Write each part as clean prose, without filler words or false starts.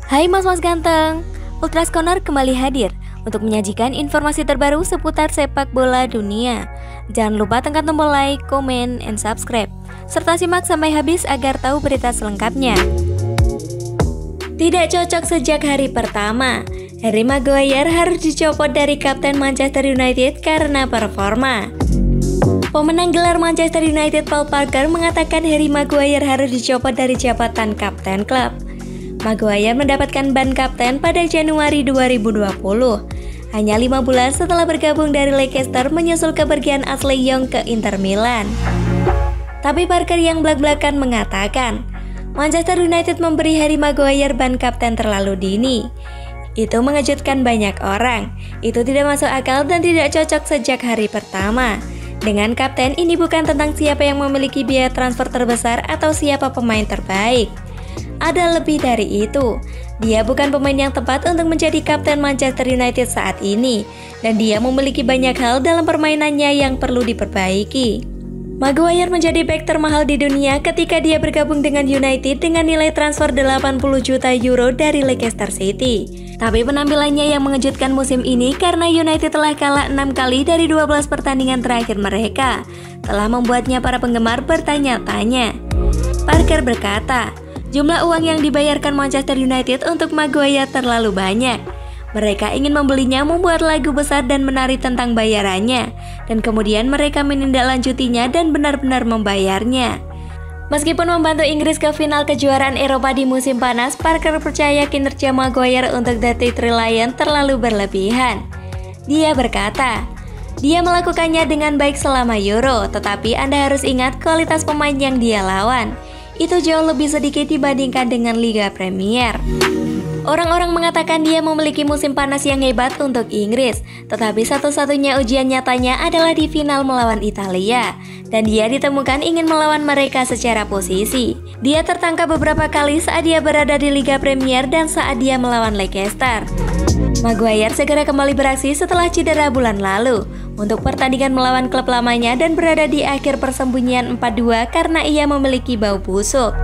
Hai mas-mas ganteng, Ultras Corner kembali hadir untuk menyajikan informasi terbaru seputar sepak bola dunia. Jangan lupa tekan tombol like, komen, and subscribe, serta simak sampai habis agar tahu berita selengkapnya. Tidak cocok sejak hari pertama, Harry Maguire harus dicopot dari kapten Manchester United karena performa. Pemenang gelar Manchester United Paul Parker mengatakan Harry Maguire harus dicopot dari jabatan kapten klub. Maguire mendapatkan ban kapten pada Januari 2020, hanya 5 bulan setelah bergabung dari Leicester menyusul kepergian Ashley Young ke Inter Milan. Tapi Parker yang belak-belakan mengatakan, Manchester United memberi Harry Maguire ban kapten terlalu dini. Itu mengejutkan banyak orang, itu tidak masuk akal dan tidak cocok sejak hari pertama. Dengan kapten ini bukan tentang siapa yang memiliki biaya transfer terbesar atau siapa pemain terbaik. Ada lebih dari itu, dia bukan pemain yang tepat untuk menjadi kapten Manchester United saat ini, dan dia memiliki banyak hal dalam permainannya yang perlu diperbaiki. Maguire menjadi bek termahal di dunia ketika dia bergabung dengan United dengan nilai transfer 80 juta euro dari Leicester City. Tapi penampilannya yang mengejutkan musim ini karena United telah kalah 6 kali dari 12 pertandingan terakhir mereka, telah membuatnya para penggemar bertanya-tanya. Parker berkata, jumlah uang yang dibayarkan Manchester United untuk Maguire terlalu banyak. Mereka ingin membelinya membuat lagu besar dan menari tentang bayarannya, dan kemudian mereka menindaklanjutinya dan benar-benar membayarnya. Meskipun membantu Inggris ke final kejuaraan Eropa di musim panas, Parker percaya kinerja Maguire untuk The Three Lions terlalu berlebihan. Dia berkata, dia melakukannya dengan baik selama Euro, tetapi Anda harus ingat kualitas pemain yang dia lawan. Itu jauh lebih sedikit dibandingkan dengan Liga Premier. Orang-orang mengatakan dia memiliki musim panas yang hebat untuk Inggris, tetapi satu-satunya ujian nyatanya adalah di final melawan Italia, dan dia ditemukan ingin melawan mereka secara posisi. Dia tertangkap beberapa kali saat dia berada di Liga Premier dan saat dia melawan Leicester. Maguire segera kembali beraksi setelah cedera bulan lalu untuk pertandingan melawan klub lamanya dan berada di akhir persembunyian 4-2 karena ia memiliki bau busuk.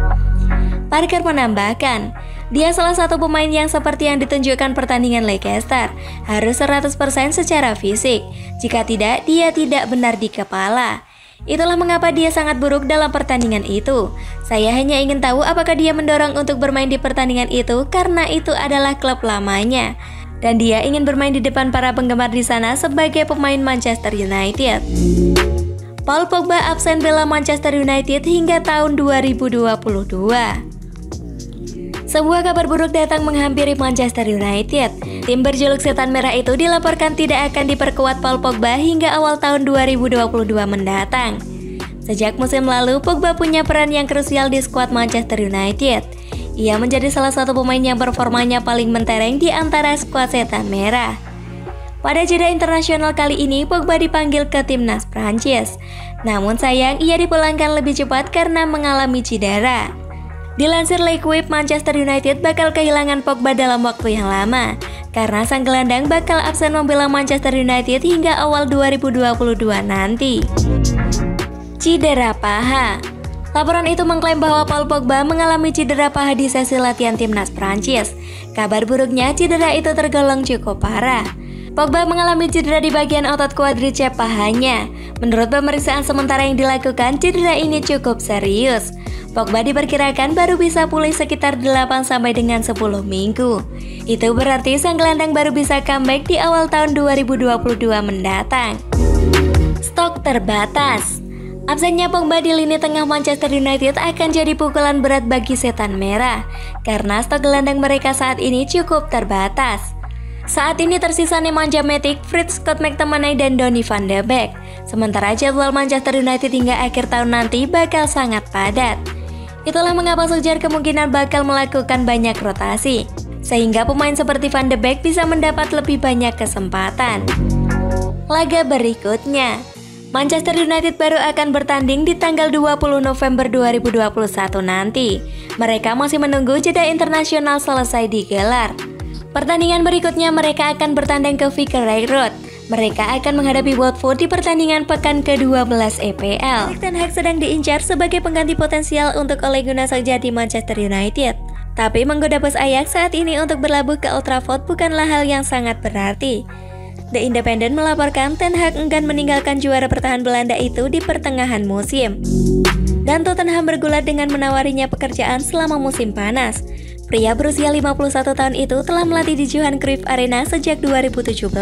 Parker menambahkan, dia salah satu pemain yang seperti yang ditunjukkan pertandingan Leicester, harus 100% secara fisik. Jika tidak, dia tidak benar di kepala. Itulah mengapa dia sangat buruk dalam pertandingan itu. Saya hanya ingin tahu apakah dia mendorong untuk bermain di pertandingan itu karena itu adalah klub lamanya. Dan dia ingin bermain di depan para penggemar di sana sebagai pemain Manchester United. Paul Pogba absen bela Manchester United hingga tahun 2022. Sebuah kabar buruk datang menghampiri Manchester United. Tim berjuluk Setan Merah itu dilaporkan tidak akan diperkuat Paul Pogba hingga awal tahun 2022 mendatang. Sejak musim lalu, Pogba punya peran yang krusial di skuad Manchester United. Ia menjadi salah satu pemain yang performanya paling mentereng di antara skuad Setan Merah. Pada jeda internasional kali ini, Pogba dipanggil ke timnas Prancis. Namun sayang, ia dipulangkan lebih cepat karena mengalami cedera. Dilansir L'Equipe, Manchester United bakal kehilangan Pogba dalam waktu yang lama karena sang gelandang bakal absen membela Manchester United hingga awal 2022 nanti. Cedera paha. Laporan itu mengklaim bahwa Paul Pogba mengalami cedera paha di sesi latihan timnas Prancis. Kabar buruknya, cedera itu tergolong cukup parah. Pogba mengalami cedera di bagian otot quadriceps pahanya. Menurut pemeriksaan sementara yang dilakukan, cedera ini cukup serius. Pogba diperkirakan baru bisa pulih sekitar 8 sampai dengan 10 minggu. Itu berarti sang gelandang baru bisa comeback di awal tahun 2022 mendatang. Stok terbatas. Absennya Pogba di lini tengah Manchester United akan jadi pukulan berat bagi Setan Merah karena stok gelandang mereka saat ini cukup terbatas. Saat ini tersisa Nemanja Matic, Fritz Scott McTominay, dan Donny van de Beek. Sementara jadwal Manchester United hingga akhir tahun nanti bakal sangat padat. Itulah mengapa Solskjaer kemungkinan bakal melakukan banyak rotasi, sehingga pemain seperti Van de Beek bisa mendapat lebih banyak kesempatan. Laga berikutnya, Manchester United baru akan bertanding di tanggal 20 November 2021 nanti. Mereka masih menunggu jeda internasional selesai digelar. Pertandingan berikutnya mereka akan bertanding ke Vicarage Road. Mereka akan menghadapi Watford di pertandingan pekan ke-12 EPL. Erik ten Hag sedang diincar sebagai pengganti potensial untuk Ole Gunnar Solskjaer di Manchester United. Tapi menggoda bos Ajax saat ini untuk berlabuh ke Old Trafford bukanlah hal yang sangat berarti. The Independent melaporkan Ten Hag enggan meninggalkan juara bertahan Belanda itu di pertengahan musim. Dan Tottenham bergulat dengan menawarinya pekerjaan selama musim panas. Pria berusia 51 tahun itu telah melatih di Johan Cruyff Arena sejak 2017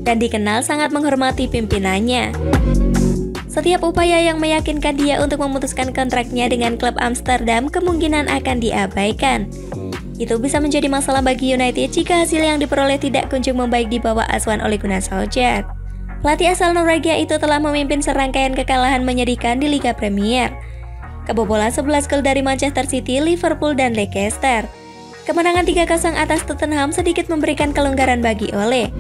dan dikenal sangat menghormati pimpinannya. Setiap upaya yang meyakinkan dia untuk memutuskan kontraknya dengan klub Amsterdam kemungkinan akan diabaikan. Itu bisa menjadi masalah bagi United jika hasil yang diperoleh tidak kunjung membaik di bawah asuhan Ole Gunnar Solskjaer. Pelatih asal Norwegia itu telah memimpin serangkaian kekalahan menyedihkan di Liga Premier. Kebobolan 11 gol dari Manchester City, Liverpool, dan Leicester. Kemenangan 3-0 atas Tottenham sedikit memberikan kelonggaran bagi Ole.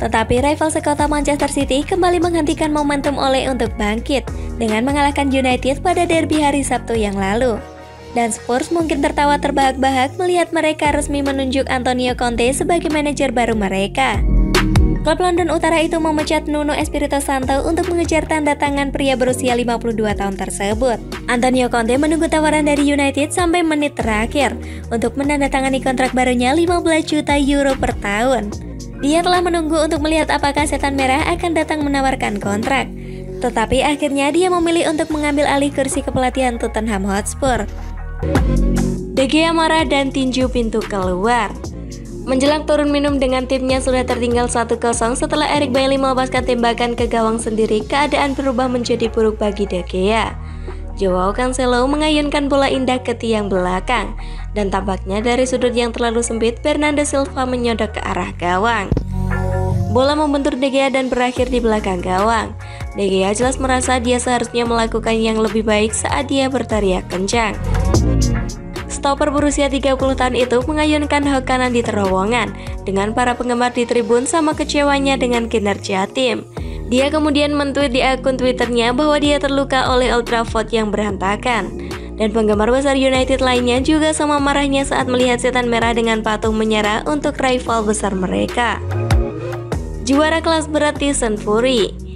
Tetapi rival sekota Manchester City kembali menghentikan momentum Ole untuk bangkit dengan mengalahkan United pada derby hari Sabtu yang lalu. Dan Spurs mungkin tertawa terbahak-bahak melihat mereka resmi menunjuk Antonio Conte sebagai manajer baru mereka. Klub London Utara itu memecat Nuno Espirito Santo untuk mengejar tanda tangan pria berusia 52 tahun tersebut. Antonio Conte menunggu tawaran dari United sampai menit terakhir untuk menandatangani kontrak barunya 15 juta euro per tahun. Dia telah menunggu untuk melihat apakah Setan Merah akan datang menawarkan kontrak. Tetapi akhirnya dia memilih untuk mengambil alih kursi kepelatihan Tottenham Hotspur. De Gea marah dan tinju pintu keluar. Menjelang turun minum dengan timnya sudah tertinggal 1-0 setelah Eric Bailly melepaskan tembakan ke gawang sendiri, keadaan berubah menjadi buruk bagi De Gea. Joao Cancelo mengayunkan bola indah ke tiang belakang, dan tampaknya dari sudut yang terlalu sempit, Bernardo Silva menyodok ke arah gawang. Bola membentur De Gea dan berakhir di belakang gawang. De Gea jelas merasa dia seharusnya melakukan yang lebih baik saat dia berteriak kencang. Stopper berusia 30 tahun itu mengayunkan hak kanan di terowongan, dengan para penggemar di tribun sama kecewanya dengan kinerja tim. Dia kemudian men-tweet di akun Twitternya bahwa dia terluka oleh Old Trafford yang berantakan. Dan penggemar besar United lainnya juga sama marahnya saat melihat Setan Merah dengan patung menyerah untuk rival besar mereka. Juara kelas berat Tyson Fury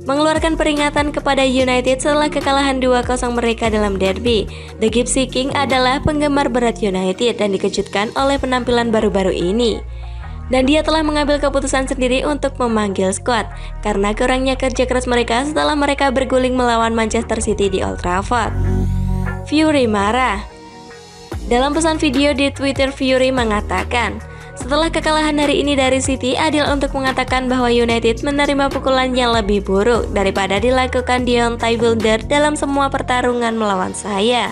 mengeluarkan peringatan kepada United setelah kekalahan 2-0 mereka dalam derby. The Gypsy King adalah penggemar berat United dan dikejutkan oleh penampilan baru-baru ini. Dan dia telah mengambil keputusan sendiri untuk memanggil skuad karena kurangnya kerja keras mereka setelah mereka berguling melawan Manchester City di Old Trafford. Fury marah. Dalam pesan video di Twitter, Fury mengatakan, setelah kekalahan hari ini dari City, adil untuk mengatakan bahwa United menerima pukulan yang lebih buruk daripada dilakukan Deontay Wilder dalam semua pertarungan melawan saya.